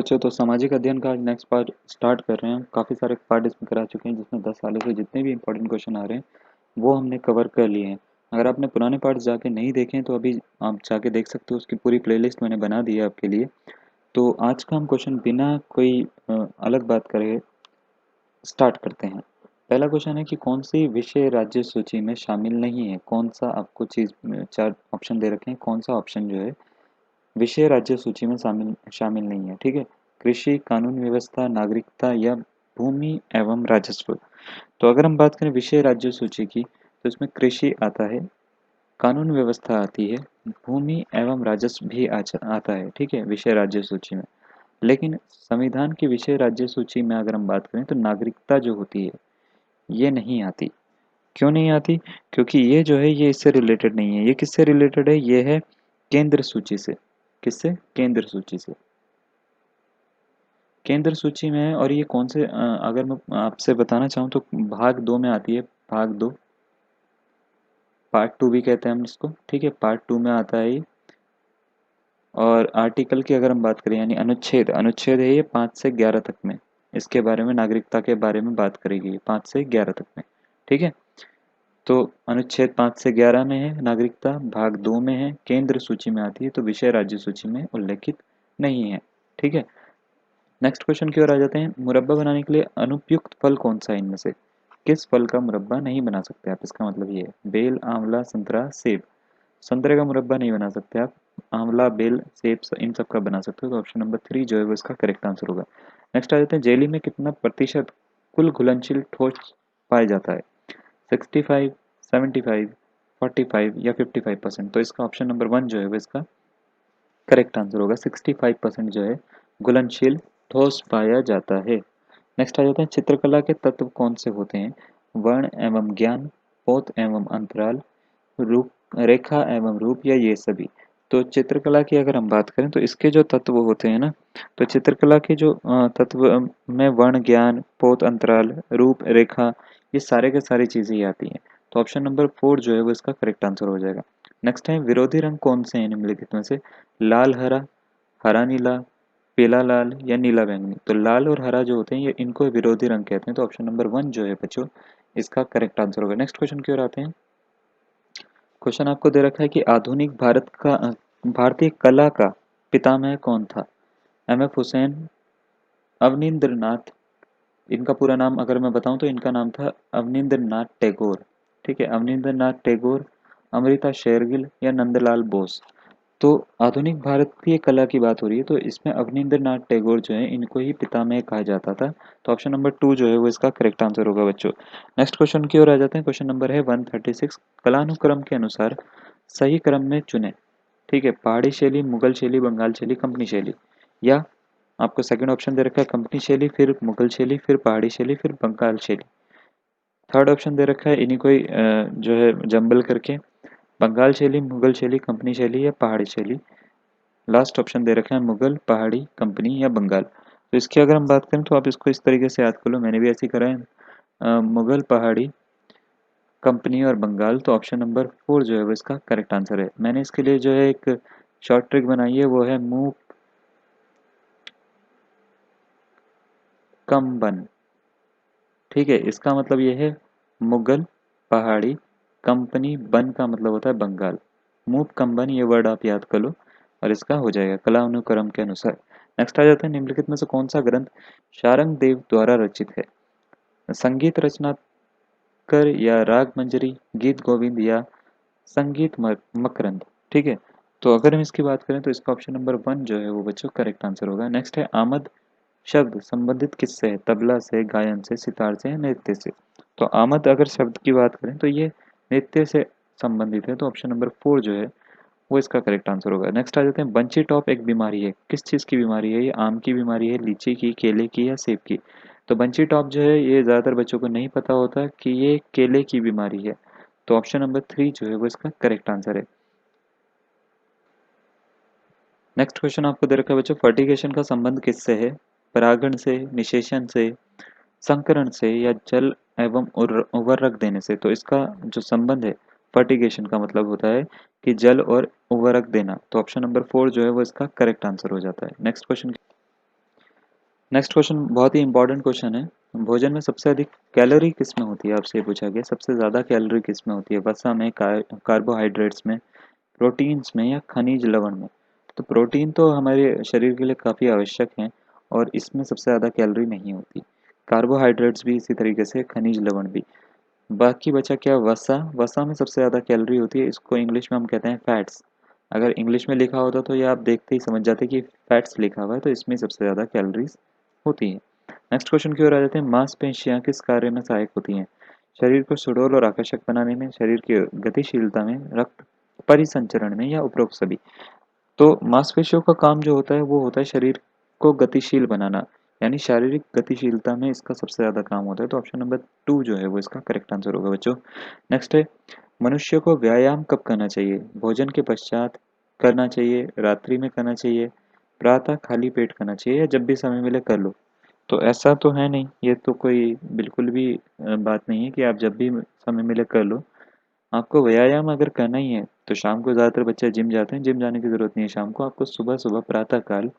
बच्चों, तो सामाजिक अध्ययन का नेक्स्ट पार्ट स्टार्ट कर रहे हैं। काफ़ी सारे पार्ट इसमें करा चुके हैं, जिसमें 10 सालों से जितने भी इंपॉर्टेंट क्वेश्चन आ रहे हैं वो हमने कवर कर लिए हैं। अगर आपने पुराने पार्ट्स जाके नहीं देखे हैं तो अभी आप जाके देख सकते हो, उसकी पूरी प्लेलिस्ट मैंने बना दी है आपके लिए। तो आज का हम क्वेश्चन बिना कोई अलग बात करे स्टार्ट करते हैं। पहला क्वेश्चन है कि कौन सी विषय राज्य सूची में शामिल नहीं है। कौन सा आपको चीज़ 4 ऑप्शन दे रखे हैं, कौन सा ऑप्शन जो है विषय राज्य सूची में शामिल शामिल नहीं है। ठीक है, कृषि, कानून व्यवस्था, नागरिकता या भूमि एवं राजस्व। तो अगर हम बात करें विषय राज्य सूची की, तो इसमें कृषि आता है, कानून व्यवस्था आती है, भूमि एवं राजस्व भी आता है। ठीक है, विषय राज्य सूची में। लेकिन संविधान की विषय राज्य सूची में अगर हम बात करें तो नागरिकता जो होती है ये नहीं आती। क्यों नहीं आती? क्योंकि ये जो है ये इससे रिलेटेड नहीं है। ये किससे रिलेटेड है? ये है केंद्र सूची से। किससे? केंद्र सूची से। केंद्र सूची में है। और ये कौन से अगर मैं आपसे बताना चाहूँ तो भाग 2 में आती है। भाग 2, पार्ट 2 भी कहते हैं हम इसको। ठीक है, पार्ट 2 में आता है ये। और आर्टिकल की अगर हम बात करें यानी अनुच्छेद अनुच्छेद है ये 5 से 11 तक में। इसके बारे में, नागरिकता के बारे में बात करेगी 5 से 11 तक में। ठीक है, तो अनुच्छेद 5 से 11 में है नागरिकता, भाग 2 में है, केंद्र सूची में आती है, तो विषय राज्य सूची में उल्लेखित नहीं है। ठीक है, नेक्स्ट क्वेश्चन की ओर आ जाते हैं। मुरब्बा बनाने के लिए अनुपयुक्त फल कौन सा है इनमें से? किस फल का मुरब्बा नहीं बना सकते आप? इसका मतलब ये है बेल, आंवला, संतरा, सेब। संतरे का मुरब्बा नहीं बना सकते आप। आंवला, बेल, सेब इन सब का बना सकते हो। तो ऑप्शन नंबर 3 जो है वो इसका करेक्ट आंसर होगा। नेक्स्ट आ जाते हैं, जेली में कितना प्रतिशत कुल घुलनशील ठोस पाया जाता है? 65, 75, 45 या 55%। तो इसका ऑप्शन नंबर 1 जो है वो इसका करेक्ट आंसर होगा। 65% जो है घुलनशील ठोस पाया जाता है। नेक्स्ट आ जाता है, चित्रकला के तत्व कौन से होते हैं? वर्ण एवं ज्ञान, पोत एवं अंतराल, रूप, रेखा एवं रूप या ये सभी। तो चित्रकला की अगर हम बात करें तो इसके जो तत्व होते हैं ना, तो चित्रकला के जो तत्व में वर्ण, ज्ञान, पोत, अंतराल, रूप, रेखा, ये सारे के सारी चीजें ही आती हैं। तो ऑप्शन नंबर 4 जो है वो इसका करेक्ट आंसर हो जाएगा। नेक्स्ट है, विरोधी रंग कौन से हैं निम्नलिखित में से? लाल हरा, हरा नीला, पीला लाल या नीला बैंगनी। तो लाल और हरा जो होते हैं ये इनको विरोधी रंग कहते हैं। तो ऑप्शन नंबर 1 जो है बच्चों इसका करेक्ट आंसर होगा। नेक्स्ट क्वेश्चन की ओर आते हैं। क्वेश्चन आपको दे रखा है कि आधुनिक भारतीय कला का पितामह कौन था? एम.एफ. हुसैन, अवनींद्र नाथ, इनका पूरा नाम अगर मैं बताऊं तो इनका नाम था अवनींद्र नाथ टैगोर। ठीक है, अवनींद्र नाथ टैगोर, अमृता शेरगिल या नंदलाल बोस। तो आधुनिक भारतीय कला की बात हो रही है, तो इसमें अवनींद्र नाथ टैगोर जो है इनको ही पितामह कहा जाता था। तो ऑप्शन नंबर 2 जो है वो इसका करेक्ट आंसर होगा बच्चों। नेक्स्ट क्वेश्चन की ओर आ जाते हैं। क्वेश्चन नंबर है 136, कलानुक्रम के अनुसार सही क्रम में चुने। ठीक है, पहाड़ी शैली, मुगल शैली, बंगाल शैली, कंपनी शैली। या आपको सेकंड ऑप्शन दे रखा है कंपनी शैली, फिर मुगल शैली, फिर पहाड़ी शैली, फिर बंगाल शैली। थर्ड ऑप्शन दे रखा है इन्हीं को ही जो है जंबल करके, बंगाल शैली, मुगल शैली, कंपनी शैली या पहाड़ी शैली। लास्ट ऑप्शन दे रखा है मुगल, पहाड़ी, कंपनी या बंगाल। तो इसकी अगर हम बात करें तो आप इसको इस तरीके से याद कर लो, मैंने भी ऐसे ही करा है। मुगल, पहाड़ी, कंपनी और बंगाल। तो ऑप्शन नंबर 4 जो है वो इसका करेक्ट आंसर है। मैंने इसके लिए जो है एक शॉर्ट ट्रिक बनाई है, वो है मुंह कम बन। ठीक है, इसका मतलब ये है मुगल, पहाड़ी, कंपनी, बन का मतलब होता है बंगाल। मूव कंबन ये वर्ड आप याद कर लो और इसका हो जाएगा कला अनुक्रम के अनुसार। नेक्स्ट आ जाता है, निम्नलिखित में से कौन सा ग्रंथ शारंग देव द्वारा रचित है? संगीत रचनाकर या राग मंजरी, गीत गोविंद या संगीत मकरंद। ठीक है, तो अगर हम इसकी बात करें तो इसका ऑप्शन नंबर 1 जो है वो बच्चों करेक्ट आंसर होगा। नेक्स्ट है, आमद शब्द संबंधित किससे है? तबला से, गायन से, सितार से या नृत्य से। तो आमद अगर शब्द की बात करें तो ये नृत्य से संबंधित है। तो ऑप्शन नंबर 4 जो है वो इसका करेक्ट आंसर होगा। नेक्स्ट आ जाते हैं, बंची टॉप एक बीमारी है, किस चीज़ की बीमारी है? ये आम की बीमारी है, लीची की, केले की या सेब की। तो बंची टॉप जो है ये ज़्यादातर बच्चों को नहीं पता होता कि ये केले की बीमारी है। तो ऑप्शन नंबर 3 जो है वो इसका करेक्ट आंसर है। नेक्स्ट क्वेश्चन आपको दे रखा है बच्चों, फर्टिगेशन का संबंध किससे है? परागण से, निषेचन से, संकरण से या जल एवं उर्वरक देने से। तो इसका जो संबंध है फर्टिगेशन का मतलब होता है कि जल और उर्वरक देना। तो ऑप्शन नंबर 4 जो है वो इसका करेक्ट आंसर हो जाता है। नेक्स्ट क्वेश्चन, नेक्स्ट क्वेश्चन बहुत ही इंपॉर्टेंट क्वेश्चन है। भोजन में सबसे अधिक कैलोरी किस में होती है, आपसे ये पूछा गया सबसे ज़्यादा कैलोरी किस में होती है, वसा में, कार्बोहाइड्रेट्स में, प्रोटीन्स में या खनिज लवण में। तो प्रोटीन तो हमारे शरीर के लिए काफ़ी आवश्यक है और इसमें सबसे ज़्यादा कैलोरी नहीं होती। कार्बोहाइड्रेट्स भी इसी तरीके से, खनिज लवण भी। बाकी बचा क्या, वसा। वसा में सबसे ज़्यादा कैलोरी होती है, इसको इंग्लिश में हम कहते हैं फैट्स। अगर इंग्लिश में लिखा होता तो ये आप देखते ही समझ जाते कि फैट्स लिखा हुआ है, तो इसमें सबसे ज़्यादा कैलोरीज होती है। नेक्स्ट क्वेश्चन की ओर आ जाते हैं। मांसपेशियां किस कार्य में सहायक होती हैं? शरीर को सुडौल और आकर्षक बनाने में, शरीर की गतिशीलता में, रक्त परिसंचरण में या उपरोक्त सभी। तो मांसपेशियों का काम जो होता है वो होता है शरीर को गतिशील बनाना, यानी शारीरिक गतिशीलता में इसका सबसे ज़्यादा काम होता है। तो ऑप्शन नंबर 2 जो है वो इसका करेक्ट आंसर होगा बच्चों। नेक्स्ट है, मनुष्य को व्यायाम कब करना चाहिए? भोजन के पश्चात करना चाहिए, रात्रि में करना चाहिए, प्रातः खाली पेट करना चाहिए या जब भी समय मिले कर लो। तो ऐसा तो है नहीं, ये तो कोई बिल्कुल भी बात नहीं है कि आप जब भी समय मिले कर लो। आपको व्यायाम अगर करना ही है तो शाम को ज़्यादातर बच्चे जिम जाते हैं, जिम जाने की ज़रूरत नहीं है शाम को, आपको सुबह सुबह प्रातः काल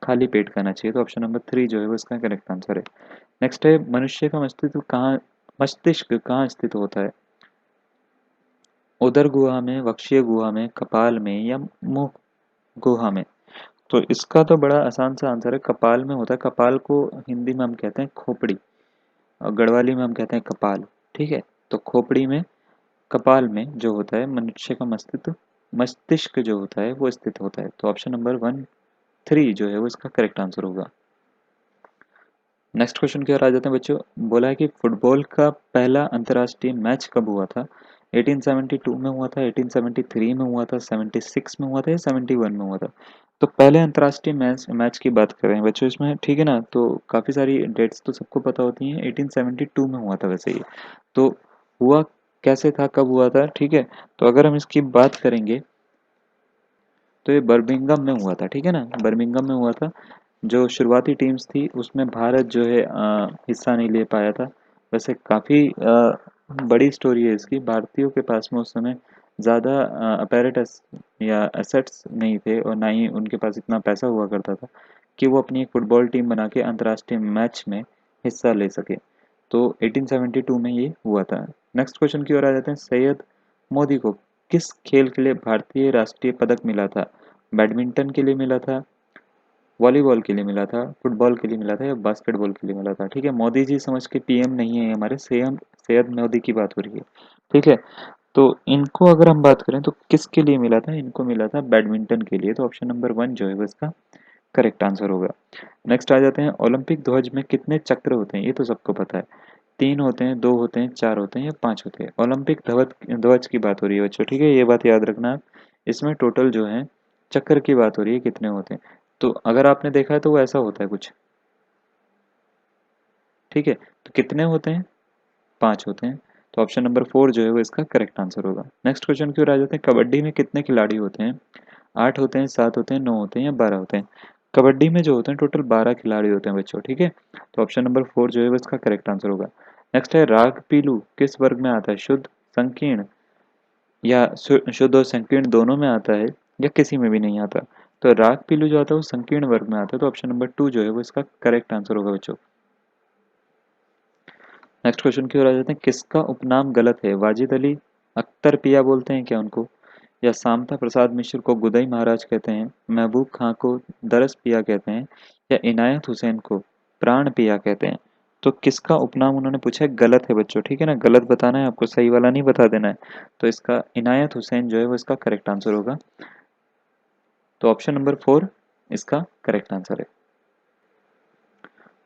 खाली पेट करना चाहिए। तो ऑप्शन नंबर 3 जो है वो इसका करेक्ट आंसर है। नेक्स्ट है, मनुष्य का मस्तिष्क कहाँ स्थित होता है? उदर गुहा में, वक्षीय गुहा में, कपाल में या मुंह गुहा में। तो इसका तो बड़ा आसान सा आंसर है, कपाल में होता है। कपाल को हिंदी में हम कहते हैं खोपड़ी और गढ़वाली में हम कहते हैं कपाल। ठीक है, तो खोपड़ी में, कपाल में जो होता है मनुष्य का मस्तिष्क जो होता है वो स्थित होता है। तो ऑप्शन नंबर 1 3 जो है वो इसका करेक्ट आंसर होगा। नेक्स्ट क्वेश्चन की ओर आ जाते हैं बच्चों। बोला है कि फुटबॉल का पहला अंतर्राष्ट्रीय मैच कब हुआ था? 1872 में हुआ था, 1873 में हुआ था, 76 में हुआ था या 71 में हुआ था? तो पहले अंतर्राष्ट्रीय मैच मैच की बात कर रहे हैं बच्चों इसमें, ठीक है ना। तो काफ़ी सारी डेट्स तो सबको पता होती हैं। 1872 में हुआ था वैसे ही। तो हुआ कैसे था, कब हुआ था, ठीक है। तो अगर हम इसकी बात करेंगे तो ये बर्मिंघम में हुआ था, ठीक है ना, बर्मिंघम में हुआ था। जो शुरुआती टीम्स थी उसमें भारत जो है हिस्सा नहीं ले पाया था। वैसे काफ़ी बड़ी स्टोरी है इसकी। भारतीयों के पास में उस समय ज़्यादा अपैरेटस या एसेट्स नहीं थे और ना ही उनके पास इतना पैसा हुआ करता था कि वो अपनी एक फुटबॉल टीम बना के अंतर्राष्ट्रीय मैच में हिस्सा ले सके। तो 1872 में ये हुआ था। नेक्स्ट क्वेश्चन की ओर आ जाते हैं। सैयद मोदी को किस खेल के लिए भारतीय राष्ट्रीय पदक मिला था? बैडमिंटन के लिए मिला था, वॉलीबॉल के लिए मिला था, फुटबॉल के लिए मिला था या बास्केटबॉल के लिए मिला था? ठीक है, मोदी जी समझ के पीएम नहीं है हमारे, सीएम सैयद मोदी की बात हो रही है। ठीक है, तो इनको अगर हम बात करें तो किसके लिए मिला था? इनको मिला था बैडमिंटन के लिए। तो ऑप्शन नंबर 1 जो है वो इसका करेक्ट आंसर होगा। नेक्स्ट आ जाते हैं। ओलंपिक ध्वज में कितने चक्र होते हैं? ये तो सबको पता है। 3 होते हैं, 2 होते हैं, 4 होते हैं या 5 होते हैं? ओलंपिक ध्वज ध्वज की बात हो रही है बच्चों, ठीक है, ये बात याद रखना आप। इसमें टोटल जो है चक्कर की बात हो रही है, कितने होते हैं। तो अगर आपने देखा है तो वो ऐसा होता है कुछ, ठीक है। तो कितने होते हैं? 5 होते हैं। तो ऑप्शन नंबर 4 जो है वो इसका करेक्ट आंसर होगा। नेक्स्ट क्वेश्चन की ओर आ जाते हैं। कबड्डी में कितने खिलाड़ी होते हैं? 8 होते हैं, 7 होते हैं, 9 होते हैं या 12 होते हैं? कबड्डी में जो होते हैं टोटल 12 खिलाड़ी होते हैं बच्चों, ठीक है। तो ऑप्शन नंबर 4 जो है वो इसका करेक्ट आंसर होगा। नेक्स्ट है, राग पीलू किस वर्ग में आता है? शुद्ध, संकीर्ण या शुद्ध और संकीर्ण दोनों में आता है या किसी में भी नहीं आता? तो राग पीलू जो आता है वो संकीर्ण वर्ग में आता है। तो ऑप्शन नंबर 2 जो है वो इसका करेक्ट आंसर होगा बच्चों। नेक्स्ट क्वेश्चन की ओर आ जाते हैं। किसका उपनाम गलत है? वाजिद अली अख्तर पिया बोलते हैं क्या उनको, या शामता प्रसाद मिश्र को गुदई महाराज कहते हैं, महबूब खां को दरस पिया कहते हैं या इनायत हुसैन को प्राण पिया कहते हैं? तो किसका उपनाम उन्होंने पूछा है गलत है बच्चों, ठीक है ना, गलत बताना है आपको, सही वाला नहीं बता देना है। तो इसका इनायत हुसैन जो है वो इसका करेक्ट आंसर होगा। तो ऑप्शन नंबर 4 इसका करेक्ट आंसर है।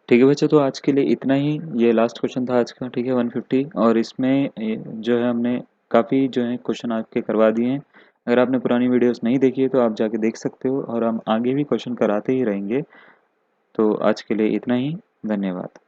ठीक है बच्चों, तो आज के लिए इतना ही। ये लास्ट क्वेश्चन था आज का, ठीक है, 150। और इसमें जो है हमने काफ़ी जो है क्वेश्चन आपके करवा दिए हैं। अगर आपने पुरानी वीडियोस नहीं देखी है तो आप जाके देख सकते हो और हम आगे भी क्वेश्चन कराते ही रहेंगे। तो आज के लिए इतना ही। धन्यवाद।